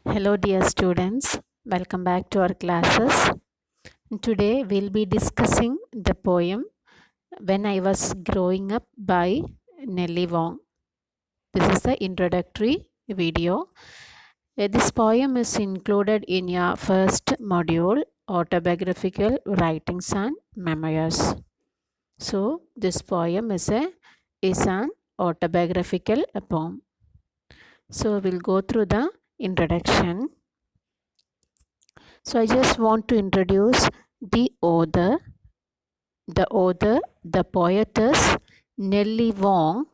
Hello, dear students. Welcome back to our classes. Today, we'll be discussing the poem When I Was Growing Up by Nellie Wong. This is the introductory video. This poem is included in your first module, Autobiographical Writings and Memoirs. So, this poem is an autobiographical poem. So, we'll go through the introduction. So I just want to introduce the author. The poetess Nellie Wong.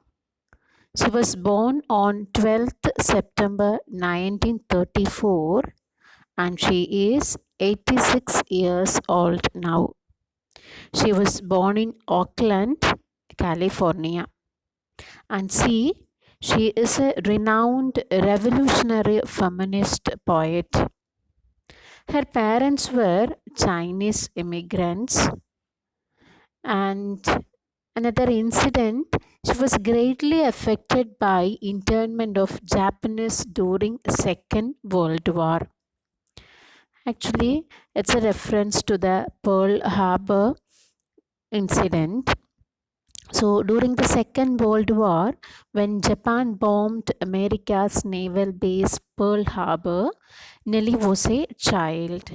She was born on 12th September 1934 and she is 86 years old now. She was born in Oakland, California. And she is a renowned revolutionary feminist poet. Her parents were Chinese immigrants, and another incident, she was greatly affected by internment of Japanese during Second World War. Actually, it's a reference to the Pearl Harbor incident. So, during the Second World War, when Japan bombed America's naval base Pearl Harbor, Nellie was a child.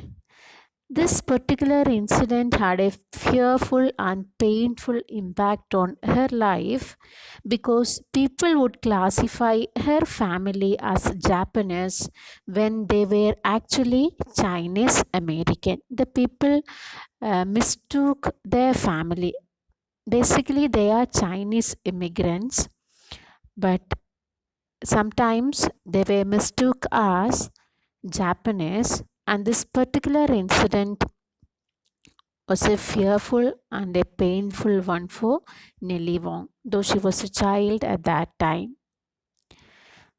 This particular incident had a fearful and painful impact on her life because people would classify her family as Japanese when they were actually Chinese American. The people mistook their family. Basically, they are Chinese immigrants, but sometimes they were mistook as Japanese, and this particular incident was a fearful and a painful one for Nellie Wong, though she was a child at that time.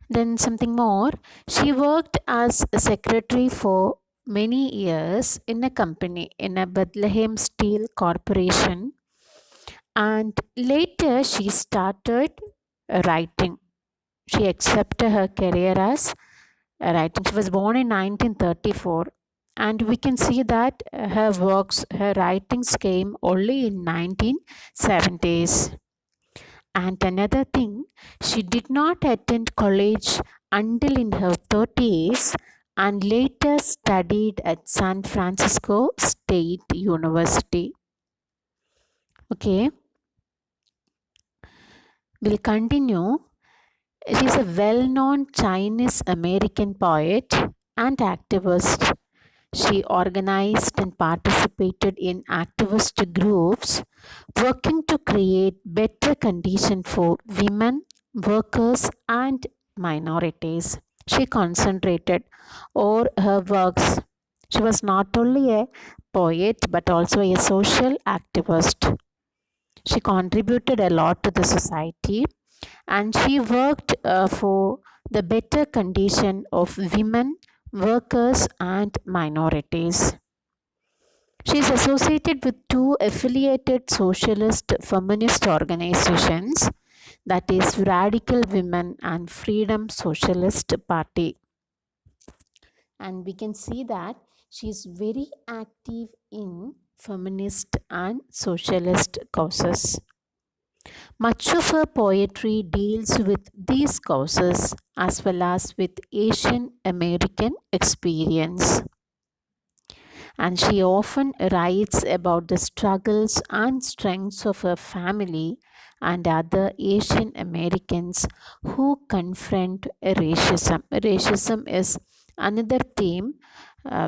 Then something more, she worked as a secretary for many years in a company in a Bethlehem Steel Corporation, and later she started writing. She accepted her career as writing. She was born in 1934, and we can see that her writings came only in 1970s. And another thing, she did not attend college until in her 30s and later studied at San Francisco State University. Okay, we'll continue. She is a well-known Chinese American poet and activist. She organized and participated in activist groups working to create better conditions for women, workers, and minorities. She concentrated on her works. She was not only a poet but also a social activist. She contributed a lot to the society and she worked for the better condition of women, workers, and minorities. She is associated with two affiliated socialist feminist organizations, that is Radical Women and Freedom Socialist Party. And we can see that she is very active in feminist and socialist causes. Much of her poetry deals with these causes as well as with Asian American experience. And she often writes about the struggles and strengths of her family and other Asian Americans who confront racism. Racism is another theme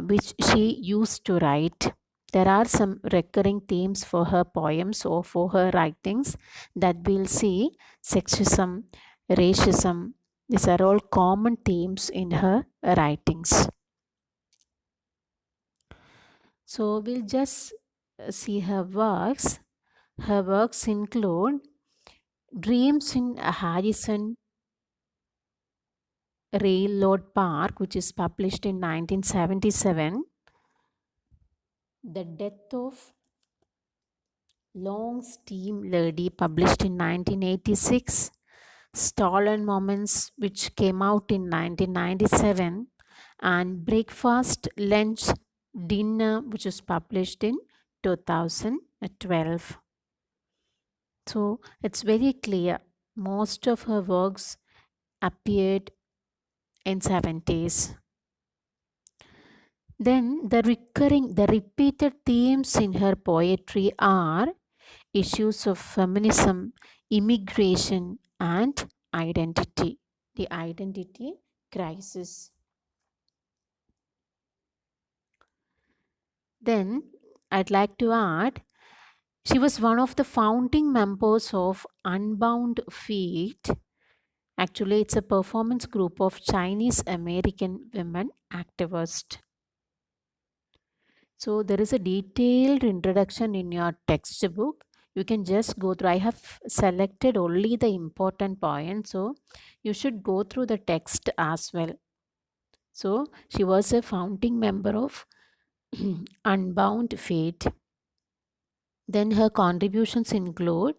which she used to write. There are some recurring themes for her poems or for her writings that we'll see: sexism, racism. These are all common themes in her writings. So we'll just see her works. Her works include Dreams in Harrison Railroad Park, which is published in 1977. The Death of Long Steam Lady, published in 1986. Stolen Moments, which came out in 1997. and Breakfast, Lunch, Dinner, which was published in 2012. So it's very clear. Most of her works appeared in 70s. Then the repeated themes in her poetry are issues of feminism, immigration, and identity. The identity crisis. Then I'd like to add she was one of the founding members of Unbound Fate. Actually, it's a performance group of Chinese American women activists. So, there is a detailed introduction in your textbook. You can just go through. I have selected only the important points. So, you should go through the text as well. So, she was a founding member of Unbound Fate. Then her contributions include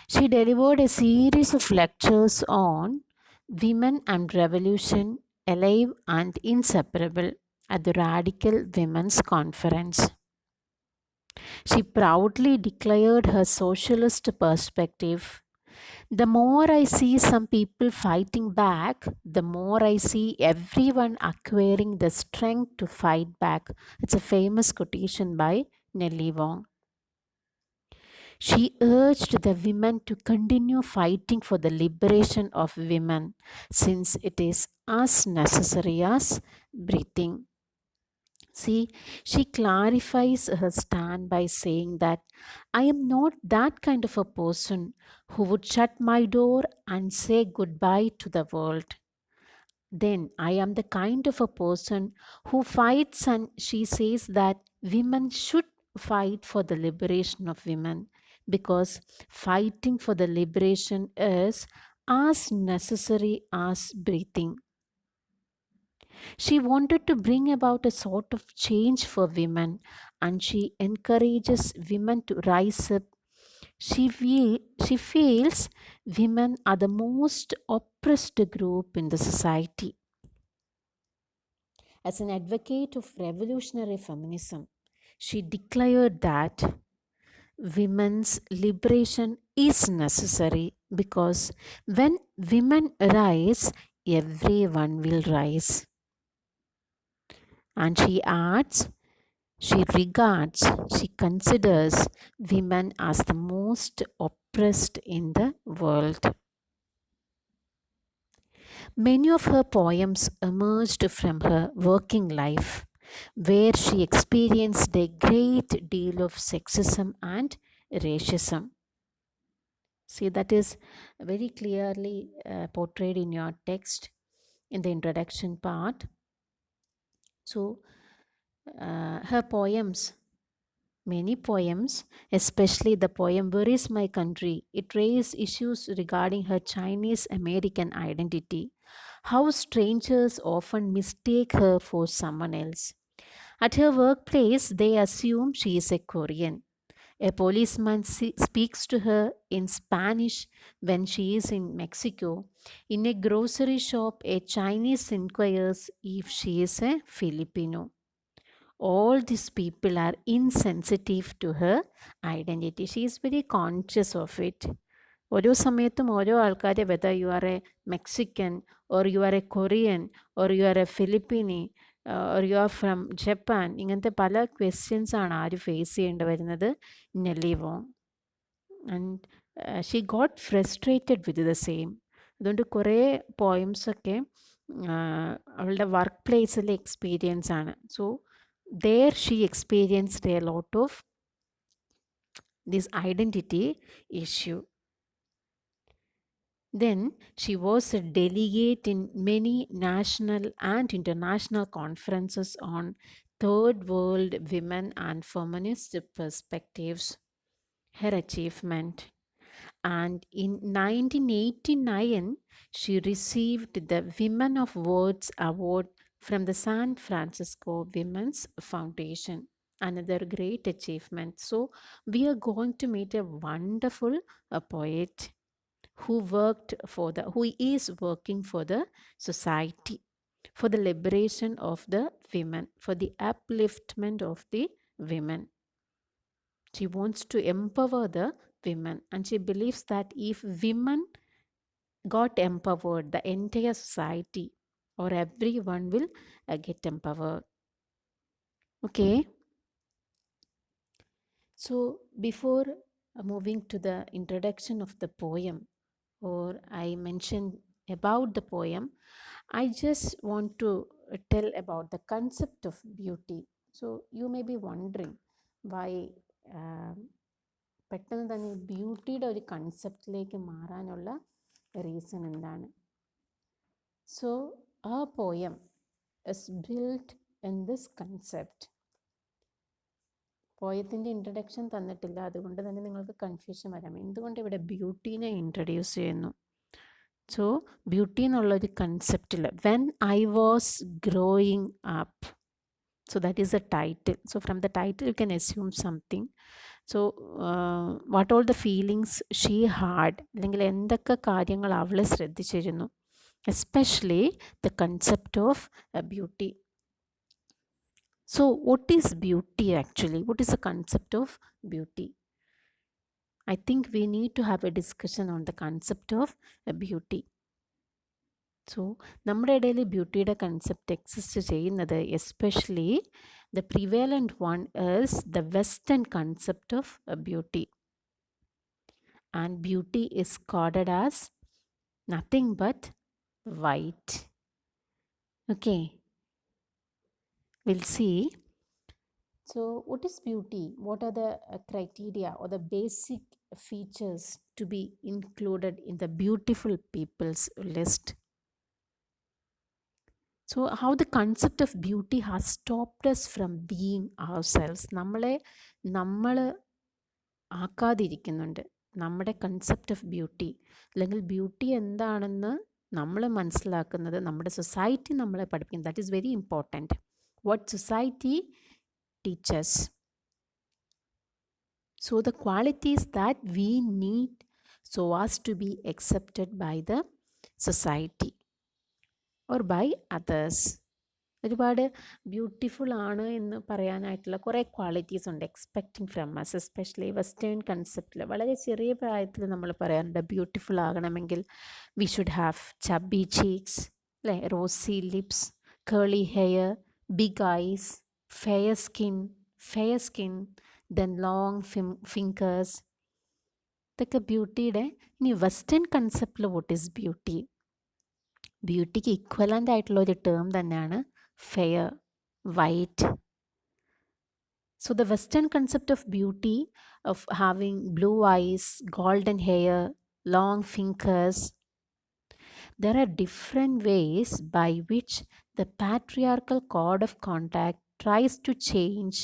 she delivered a series of lectures on women and revolution, alive and inseparable at the Radical Women's Conference. She proudly declared her socialist perspective. The more I see some people fighting back, the more I see everyone acquiring the strength to fight back. It's a famous quotation by Nellie Wong. She urged the women to continue fighting for the liberation of women since it is as necessary as breathing. See, she clarifies her stand by saying that I am not that kind of a person who would shut my door and say goodbye to the world. Then I am the kind of a person who fights, and she says that women should fight for the liberation of women because fighting for the liberation is as necessary as breathing. She wanted to bring about a sort of change for women, and she encourages women to rise up. She feels women are the most oppressed group in the society. As an advocate of revolutionary feminism, she declared that women's liberation is necessary because when women rise, everyone will rise. And she adds, she considers women as the most oppressed in the world. Many of her poems emerged from her working life, where she experienced a great deal of sexism and racism. See, that is very clearly portrayed in your text in the introduction part. So, her poems, many poems, especially the poem Where is My Country, it raised issues regarding her Chinese American identity, how strangers often mistake her for someone else. At her workplace, they assume she is a Korean. A policeman speaks to her in Spanish when she is in Mexico. In a grocery shop, a Chinese inquires if she is a Filipino. All these people are insensitive to her identity. She is very conscious of it. ഓരോ സമയത്തും ഓരോ ആൾക്കാരെ whether you are a Mexican or you are a Korean or you are a Filipino or you are from Japan ഇങ്ങനത്തെ പല questions ആണ് ആര് face ചെയ്യേണ്ടി വരുന്നത് Nellie Wong and she got frustrated with the same. അതുകൊണ്ട് കുറേ പോയിംസൊക്കെ അവളുടെ വർക്ക് പ്ലേസിലെ എക്സ്പീരിയൻസ് ആണ്. So there she experienced a lot of this identity issue. Then she was a delegate in many national and international conferences on third world women and feminist perspectives. Her achievement, and in 1989 she received the Women of Words Award from the San Francisco Women's Foundation. Another great achievement. So we are going to meet a wonderful poet who is working for the society. for the liberation of the women, for the upliftment of the women. She wants to empower the women, and she believes that if women got empowered, the entire society or everyone will get empowered. Okay, so before moving to the introduction of the poem, or I mentioned about the poem, I just want to tell about the concept of beauty. So you may be wondering why പെട്ടെന്ന് തന്നെ ബ്യൂട്ടിയുടെ ഒരു കൺസെപ്റ്റിലേക്ക് മാറാനുള്ള reason എന്താണ്? So our poem is built in this concept. പോയത്തിൻ്റെ introduction തന്നിട്ടില്ല, അതുകൊണ്ട് തന്നെ നിങ്ങൾക്ക് കൺഫ്യൂഷൻ വരാം. എന്തുകൊണ്ട് ഇവിടെ ബ്യൂട്ടീനെ ഇൻട്രൊഡ്യൂസ് ചെയ്യുന്നു? സോ ബ്യൂട്ടി എന്നുള്ളൊരു കൺസെപ്റ്റിൽ when I was growing up, so that is a title. So from the title you can assume something. So what all the feelings she had, അല്ലെങ്കിൽ എന്തൊക്കെ കാര്യങ്ങൾ അവൾ ശ്രദ്ധിച്ചിരുന്നു, especially the concept of beauty. So what is beauty actually? What is the concept of beauty? I think we need to have a discussion on the concept of beauty. So നമ്മുടെ ഇടയിൽ ബ്യൂട്ടിയുടെ concept exist ചെയ്യുന്നത്, especially the prevalent one is the western concept of beauty. And beauty is coded as nothing but white. Okay, we'll see. So what is beauty? What are the criteria or the basic features to be included in the beautiful people's list? So how the concept of beauty has stopped us from being ourselves. നമ്മൾ ആക്കാതിരിക്കുന്നുണ്ട് നമ്മുടെ concept of beauty, അല്ലെങ്കിൽ beauty എന്താണെന്ന് നമ്മൾ മനസ്സിലാക്കുന്നത് നമ്മുടെ society നമ്മളെ പഠിപ്പിക്കുന്നത്. That is very important. What society teaches. So the qualities that we need so as to be accepted by the society or by others. ഒരുപാട് ബ്യൂട്ടിഫുൾ ആണ് എന്ന് പറയാനായിട്ടുള്ള കുറേ ക്വാളിറ്റീസ് ഉണ്ട് expecting from us, especially western കൺസെപ്റ്റിൽ. വളരെ ചെറിയ പ്രായത്തിൽ നമ്മൾ പറയാറുണ്ട് ബ്യൂട്ടിഫുൾ ആകണമെങ്കിൽ we should have chubby cheeks, അല്ലേ, rosy lips, curly hair, big eyes, fair skin, then long fingers. ഇതൊക്കെ ബ്യൂട്ടിയുടെ. ഇനി വെസ്റ്റേൺ കൺസെപ്റ്റിൽ വാട്ട് ഈസ് ബ്യൂട്ടി? ബ്യൂട്ടിക്ക് ഇക്വലൻ്റ് ആയിട്ടുള്ള ഒരു ടേം തന്നെയാണ് fair, white. So the western concept of beauty of having blue eyes, golden hair, long fingers, there are different ways by which the patriarchal code of conduct tries to change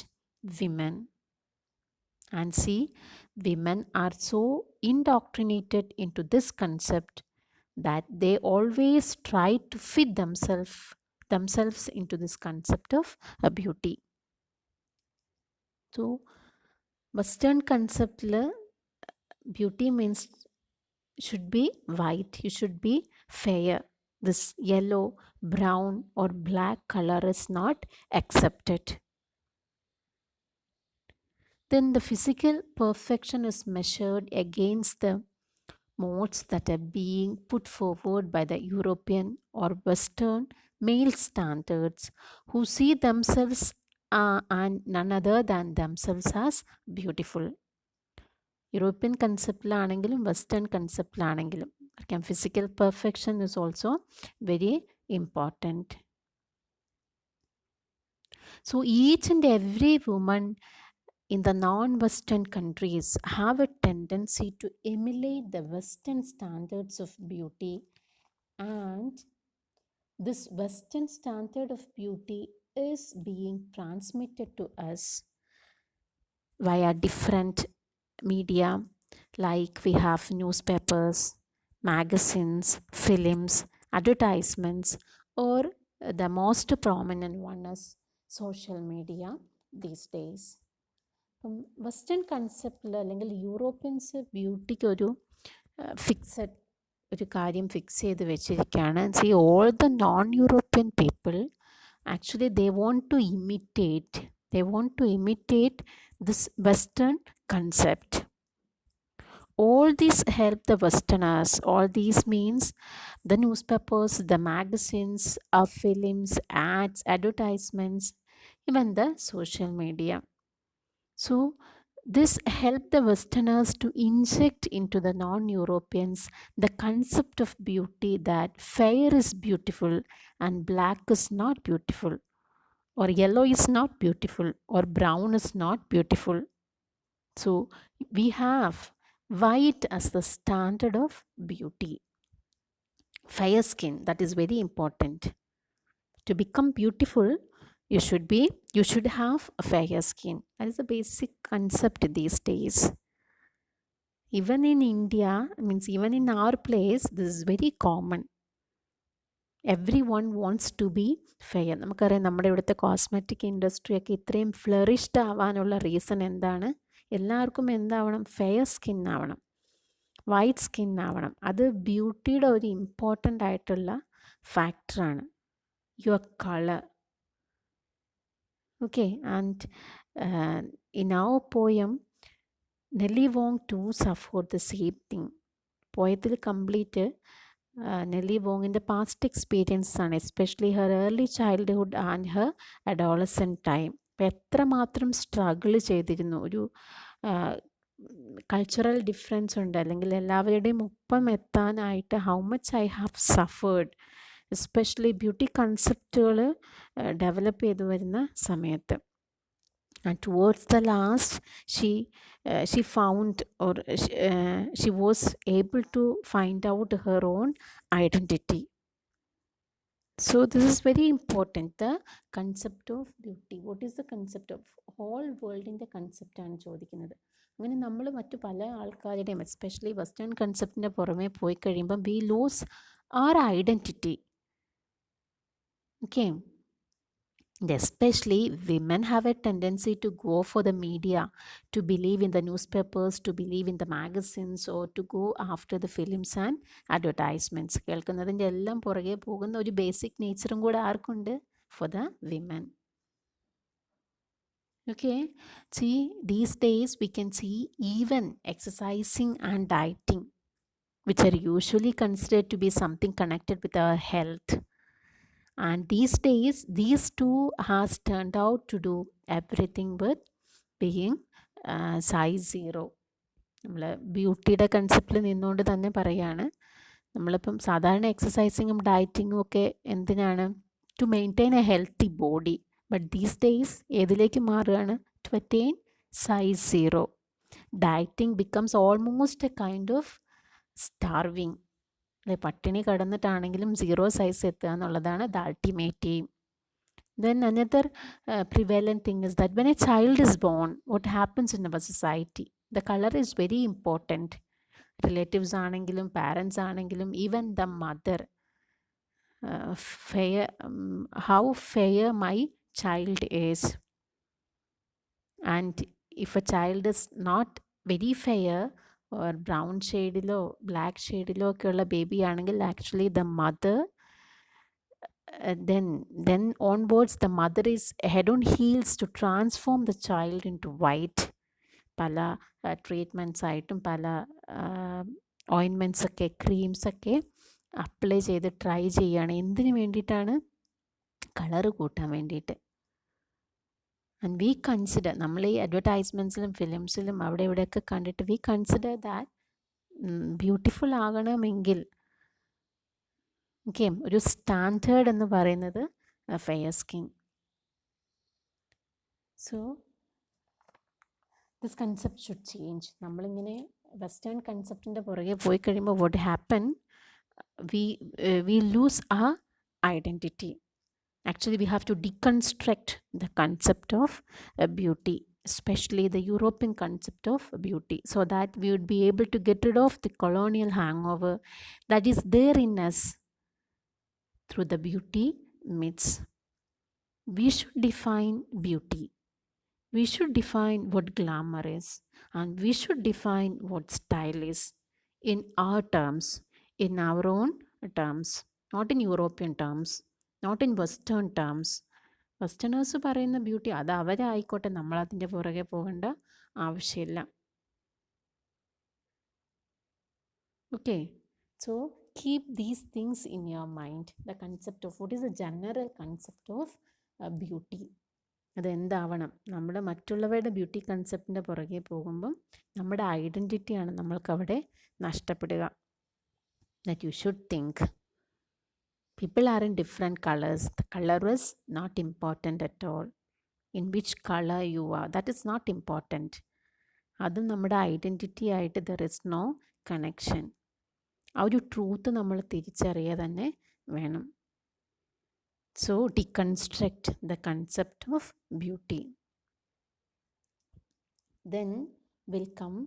women. And see, women are so indoctrinated into this concept that they always try to fit themselves into this concept of beauty. So Western concept beauty means should be white, you should be fair. This yellow, brown or black color is not accepted. Then the physical perfection is measured against the modes that are being put forward by the European or Western male standards, who see themselves and none other than themselves as beautiful. European കൺസെപ്റ്റിലാണെങ്കിലും western കൺസെപ്റ്റിലാണെങ്കിലും physical perfection is also very important. So each and every woman in the non-Western countries have a tendency to emulate the Western standards of beauty, and this Western standard of beauty is being transmitted to us via different media, like we have newspapers, magazines, films, advertisements, or the most prominent one is social media these days. Western കൺസെപ്റ്റിൽ അല്ലെങ്കിൽ Europeans ബ്യൂട്ടിക്ക് ഒരു fixed ഒരു കാര്യം fix ചെയ്ത് വെച്ചിരിക്കുകയാണ്. C all the non European European people, actually they want to imitate this Western concept. All these help the Westerners. All these means the newspapers, the magazines, films, ads, advertisements, even the social media. So this helped the Westerners to inject into the non-Europeans the concept of beauty, that fair is beautiful and black is not beautiful, or yellow is not beautiful, or brown is not beautiful. So we have white as the standard of beauty. Fair skin, that is very important. To become beautiful, you should have a fair skin. That is the basic concept these days. Even in India, means even in our place, this is very common. Everyone wants to be fair. നമുക്കറിയാം നമ്മുടെ ഇവിടുത്തെ cosmetic ഇൻഡസ്ട്രിയൊക്കെ ഇത്രയും flourished ആവാനുള്ള reason എന്താണ്? എല്ലാവർക്കും എന്താവണം? Fair skin ആവണം, white skin ആവണം. അത് ബ്യൂട്ടിയുടെ ഒരു ഇമ്പോർട്ടൻ്റ് ആയിട്ടുള്ള ഫാക്ടറാണ്, your colour. Okay, and in our poem Nellie Wong too suffered the same thing. പോയത്തിൽ കംപ്ലീറ്റ് നെല്ലി വോങ്ങിൻ്റെ പാസ്റ്റ് എക്സ്പീരിയൻസ് ആണ്, especially her early childhood and her adolescent time. അപ്പം എത്രമാത്രം സ്ട്രഗിൾ ചെയ്തിരുന്നു. ഒരു കൾച്ചറൽ ഡിഫറൻസ് ഉണ്ട്, അല്ലെങ്കിൽ എല്ലാവരുടെയും ഒപ്പം എത്താനായിട്ട് how much I have suffered, especially beauty കൺസെപ്റ്റുകൾ ഡെവലപ്പ് ചെയ്തു വരുന്ന സമയത്ത്. And towards the last, she found, or she was able to find out her own identity. So this is very important, the concept of beauty. What is the concept of whole world in the concept ആണ് ചോദിക്കുന്നത്. അങ്ങനെ നമ്മൾ മറ്റു പല ആൾക്കാരുടെയും especially western കൺസെപ്റ്റിൻ്റെ പുറമെ പോയി കഴിയുമ്പം V loose our identity. Okay. And especially women have a tendency to go for the media, to believe in the newspapers, to believe in the magazines, or to go after the films and advertisements. കേൾക്കുന്നതിൻ്റെ എല്ലാം പുറകെ പോകുന്ന ഒരു basic നേച്ചറും കൂടെ ആർക്കുണ്ട്? For the women. Okay, see, these days we can see even exercising and dieting, which are usually considered to be something connected with our health. And these days these two has turned out to do everything with being size 0. നമ്മൾ ബ്യൂട്ടിയുടെ കൺസെപ്റ്റിൽ നിന്നുകൊണ്ട് തന്നെ പറയാണ്, നമ്മളിപ്പം സാധാരണ എക്സസൈസിങ്ങും ഡയറ്റിങ്ങും ഒക്കെ എന്തിനാണ്? To maintain a healthy body. But these days ഏതിലേക്ക് മാറുകയാണ്? To attain size 0. Dieting becomes almost a kind of starving. പട്ടിണി കിടന്നിട്ടാണെങ്കിലും 0 സൈസ് എത്തുക എന്നുള്ളതാണ് the ultimate aim. Then another prevalent thing is that when a child is born, what happens in our society? The color is very important. Relatives ആണെങ്കിലും parents ആണെങ്കിലും even the mother, fair, how fair my child is. And if a child is not very fair, or brown ഷെയ്ഡിലോ black ഷെയ്ഡിലോ ഒക്കെയുള്ള baby ആണെങ്കിൽ actually the mother, then onwards the mother is head on heels to transform the child into white. പല treatments ആയിട്ടും പല ointments ഒക്കെ creams ഒക്കെ apply ചെയ്ത് ട്രൈ ചെയ്യുകയാണ്. എന്തിനു വേണ്ടിയിട്ടാണ്? കളറ് കൂട്ടാൻ വേണ്ടിയിട്ട്. ആൻഡ് വി കൺസിഡർ, നമ്മൾ ഈ അഡ്വർടൈസ്മെൻറ്റ്സിലും ഫിലിംസിലും അവിടെ ഇവിടെയൊക്കെ കണ്ടിട്ട് വി കൺസിഡർ ദാറ്റ് ബ്യൂട്ടിഫുൾ ആകണമെങ്കിൽ ഓക്കെ, ഒരു സ്റ്റാൻഡേർഡ് എന്ന് പറയുന്നത് fair skin. So this concept should change. നമ്മളിങ്ങനെ വെസ്റ്റേൺ കൺസെപ്റ്റിൻ്റെ പുറകെ പോയി കഴിയുമ്പോൾ വാട്ട് ഹാപ്പൻ, വി ലൂസ് ആ identity. Actually, we have to deconstruct the concept of beauty, especially the European concept of beauty, so that we would be able to get rid of the colonial hangover that is there in us through the beauty myths. We should define beauty. We should define what glamour is, and we should define what style is in our terms, in our own terms, not in European terms, not in western terms. Westerners പറയുന്ന beauty അത് അവരായിക്കോട്ടെ, നമ്മളതിൻ്റെ പുറകെ പോകേണ്ട ആവശ്യമില്ല. Okay, so keep these things in your mind. The concept of what is a general concept of beauty. അതെന്താവണം? നമ്മുടെ മറ്റുള്ളവരുടെ ബ്യൂട്ടി കൺസെപ്റ്റിൻ്റെ പുറകെ പോകുമ്പം നമ്മുടെ ഐഡൻറ്റിറ്റിയാണ് നമ്മൾക്കവിടെ നഷ്ടപ്പെടുക. That you should think. People are in different colors. The color is not important at all. In which color you are, that is not important. അതും നമ്മുടെ ഐഡൻറ്റിറ്റി ആയിട്ട് ദർ ഇസ് നോ കണക്ഷൻ. ആ ഒരു ട്രൂത്ത് നമ്മൾ തിരിച്ചറിയുക തന്നെ വേണം. So deconstruct the concept of beauty. Then we'll come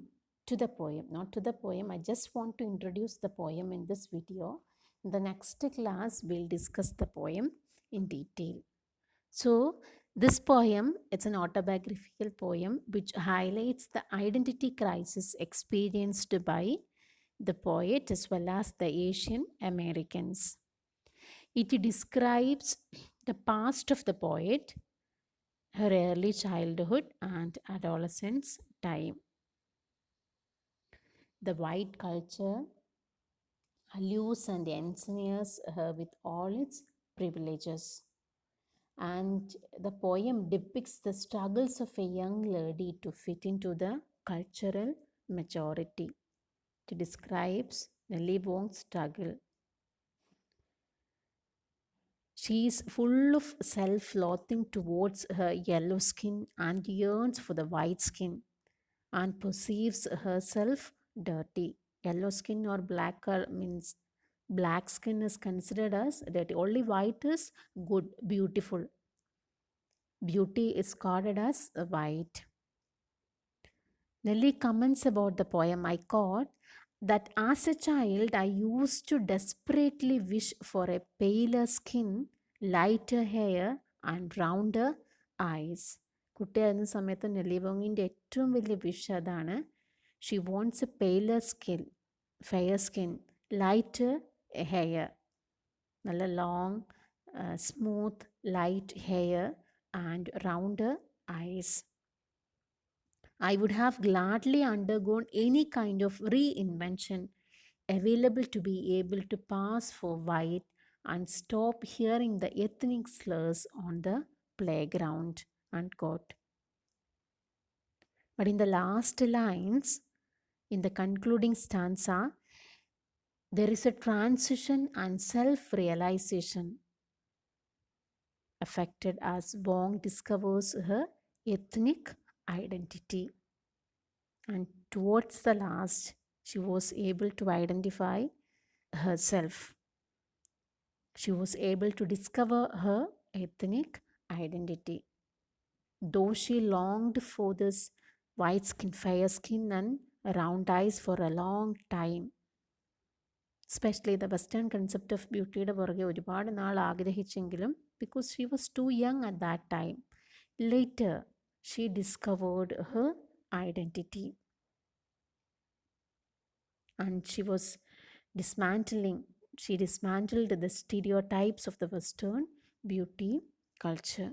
to the poem. Not to the poem, I just want to introduce the poem in this video. In the next class, we'll discuss the poem in detail. So, this poem, it's an autobiographical poem which highlights the identity crisis experienced by the poet as well as the Asian Americans. It describes the past of the poet, her early childhood and adolescence time. The white culture allures and ensnares her with all its privileges. And the poem depicts the struggles of a young lady to fit into the cultural majority. It describes Nellie Wong's struggle. She is full of self-loathing towards her yellow skin and yearns for the white skin and perceives herself dirty. Yellow skin or means black skin is considered as dirty. Only white is good, beautiful. Beauty is called as white. Nellie comments about the poem, I quote, that as a child I used to desperately wish for a paler skin, lighter hair and rounder eyes. കുട്ടിയായിരുന്ന സമയത്ത് നെല്ലി വോങ്ങിൻ്റെ ഏറ്റവും വലിയ wish അതാണ്. She wants a paler skin, fair skin, lighter hair, നല്ല long smooth light hair and rounder eyes. I would have gladly undergone any kind of reinvention available to be able to pass for white and stop hearing the ethnic slurs on the playground. Unquote. But in the last lines, in the concluding stanza, there is a transition and self-realization affected as Wong discovers her ethnic identity. And towards the last, she was able to identify herself. She was able to discover her ethnic identity. Though she longed for this white skin, fair skin, and round eyes for a long time, especially the Western concept of beauty പുറകെ ഒരുപാട് നാൾ ആഗ്രഹിച്ചെങ്കിലും because she was too young at that time, later she discovered her identity. And she dismantled the stereotypes of the Western beauty culture.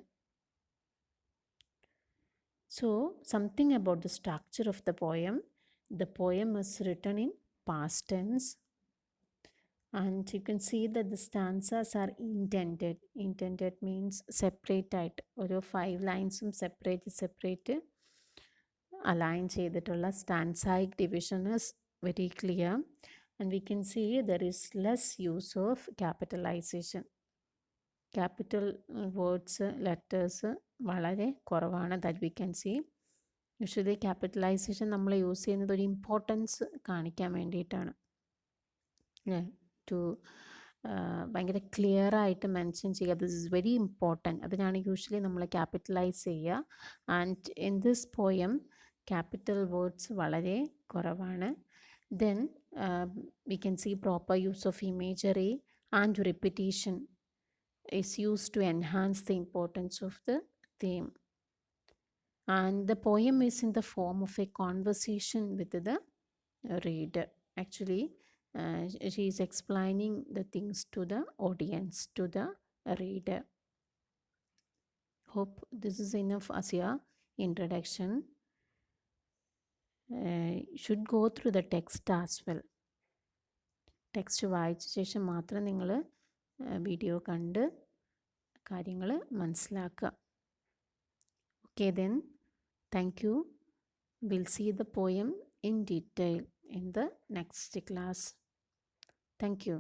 So, something about the structure of the poem. The poem is written in past tense, and you can see that the stanzas are indented. Indented means separate. Oru 5 lines separate align ചെയ്തിട്ടുള്ള stanzaic division is very clear, and we can see there is less use of capitalization. Capital words, letters വളരെ കുറവാണ്, that we can see. Usually capitalisation നമ്മൾ use ചെയ്യുന്നത് ഒരു importance കാണിക്കാൻ വേണ്ടിയിട്ടാണ്, to ഭയങ്കര clear ആയിട്ട് മെൻഷൻ ചെയ്യുക, ദിസ് ഇസ് വെരി ഇമ്പോർട്ടൻറ്റ്, അതിനാണ് യൂഷ്വലി നമ്മൾ ക്യാപിറ്റലൈസ് ചെയ്യുക. And in this poem capital words വളരെ കുറവാണ്. Then we can see proper use of imagery and repetition is used to enhance the importance of the theme. And the poem is in the form of a conversation with the reader. Actually, she is explaining the things to the audience, to the read. Hope this is enough as your introduction. Should go through the text as well. Text വായിച്ച ശേഷം മാത്രം നിങ്ങൾ video കണ്ട് കാര്യങ്ങൾ മനസ്സിലാക്കുക. Okay then, thank you. We'll see the poem in detail in the next class. Thank you.